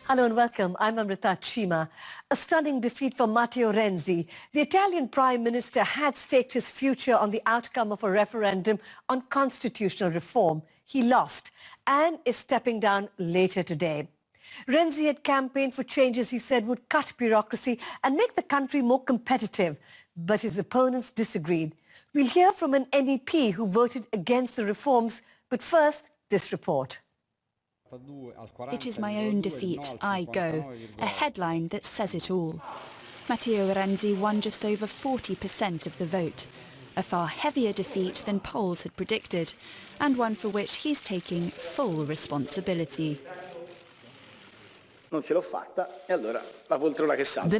Hello and welcome. I'm Amrita Cheema. A stunning defeat for Matteo Renzi. The Italian Prime Minister had staked his future on the outcome of a referendum on constitutional reform. He lost and is stepping down later today. Renzi had campaigned for changes he said would cut bureaucracy and make the country more competitive. But his opponents disagreed. We'll hear from an MEP who voted against the reforms. But first, this report. It is my own defeat, I go, a headline that says it all. Matteo Renzi won just over 40% of the vote, a far heavier defeat than polls had predicted, and one for which he's taking full responsibility. The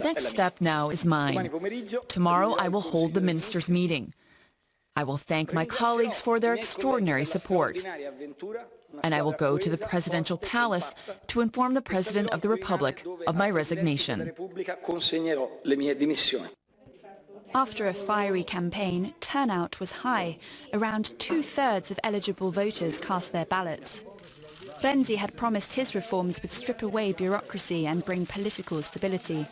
next step now is mine. Tomorrow I will hold the ministers' meeting. I will thank my colleagues for their extraordinary support. And I will go to the presidential palace to inform the President of the Republic of my resignation. After a fiery campaign, turnout was high. Around 2/3 of eligible voters cast their ballots. Renzi had promised his reforms would strip away bureaucracy and bring political stability.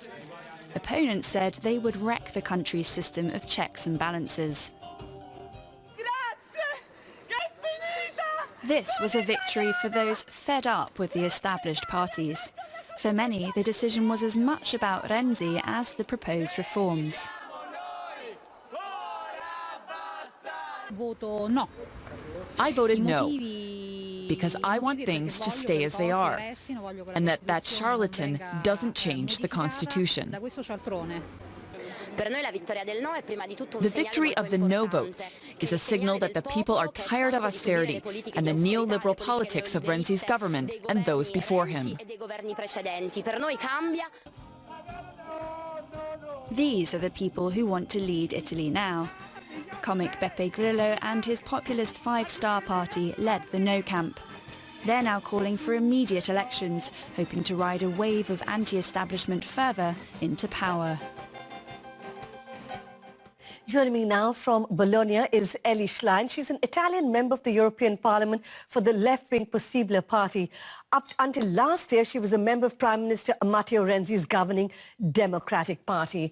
Opponents said they would wreck the country's system of checks and balances. This was a victory for those fed up with the established parties. For many, the decision was as much about Renzi as the proposed reforms. I voted no, because I want things to stay as they are, and that charlatan doesn't change the Constitution. The victory of the no vote is a signal that the people are tired of austerity and the neoliberal politics of Renzi's government and those before him. These are the people who want to lead Italy now. Comic Beppe Grillo and his populist five-star party led the no camp. They're now calling for immediate elections, hoping to ride a wave of anti-establishment fervour into power. Joining me now from Bologna is Elly Schlein. She's an Italian member of the European Parliament for the left-wing Possibile party. Up until last year, she was a member of Prime Minister Matteo Renzi's governing Democratic Party.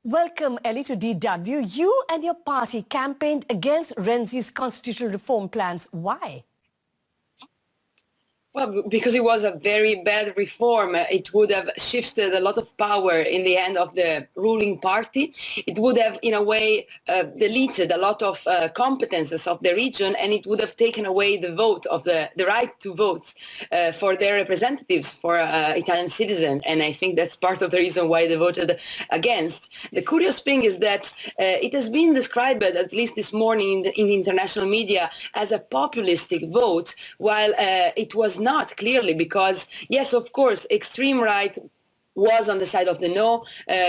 Welcome, Elly, to DW. You and your party campaigned against Renzi's constitutional reform plans. Why? Well, because it was a very bad reform. It would have shifted a lot of power in the hand of the ruling party. It would have, in a way, deleted a lot of competences of the region, and it would have taken away the vote of the right to vote for their representatives, for Italian citizens. And I think that's part of the reason why they voted against. The curious thing is that it has been described, at least this morning in the international media, as a populistic vote, while it was not clearly, because yes, of course, extreme right was on the side of the no.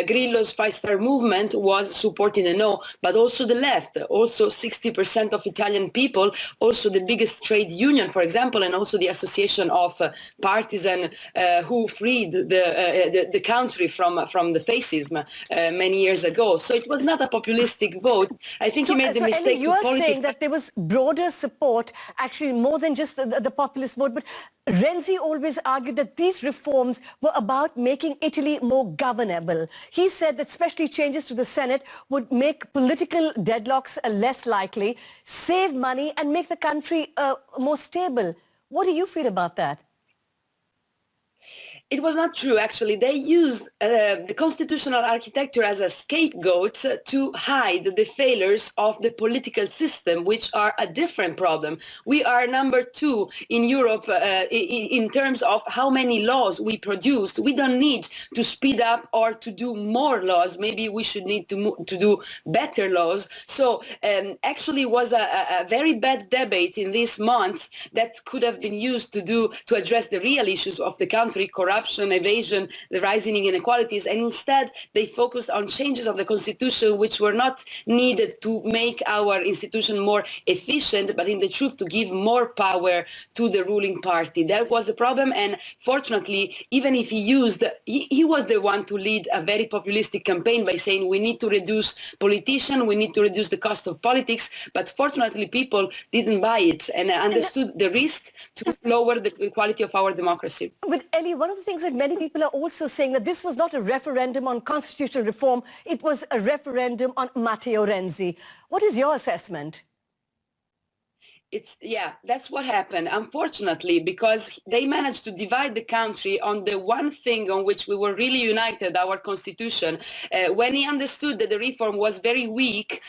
Grillo's five-star movement was supporting the no, but also the left, also 60% of Italian people, also the biggest trade union, for example, and also the association of partisans who freed the country from the fascism many years ago. So it was not a populistic vote. I think he made the mistake. Elly, you are saying that there was broader support, actually more than just the populist vote, but Renzi always argued that these reforms were about making Italy more governable. He said that especially changes to the Senate would make political deadlocks less likely, save money and make the country more stable. What do you feel about that? It was not true, actually. They used the constitutional architecture as a scapegoat to hide the failures of the political system, which are a different problem. We are number 2 in Europe in terms of how many laws we produced. We don't need to speed up or to do more laws. Maybe we should need to do better laws. So actually it was a very bad debate in these months that could have been used to address the real issues of the country, corruption, evasion, the rising inequalities, and instead they focused on changes of the constitution which were not needed to make our institution more efficient, but in the truth to give more power to the ruling party. That was the problem, and fortunately, even if he was the one to lead a very populistic campaign by saying we need to reduce politicians, we need to reduce the cost of politics, but fortunately people didn't buy it and understood the risk to lower the quality of our democracy. But Elly, one of the things that many people are also saying, that this was not a referendum on constitutional reform, it was a referendum on Matteo Renzi. What is your assessment? That's what happened, unfortunately, because they managed to divide the country on the one thing on which we were really united, our constitution. When he understood that the reform was very weak,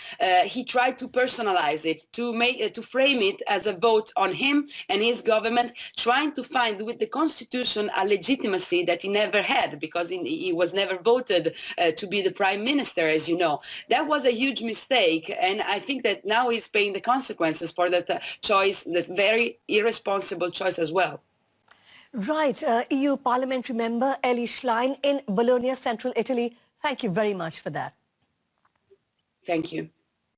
he tried to personalize it, to frame it as a vote on him and his government, trying to find with the constitution a legitimacy that he never had, because he was never voted to be the prime minister, as you know. That was a huge mistake, and I think that now he's paying the consequences for that choice, that very irresponsible choice as well. Right. EU parliamentary member Elly Schlein in Bologna, central Italy. Thank you very much for that. Thank you.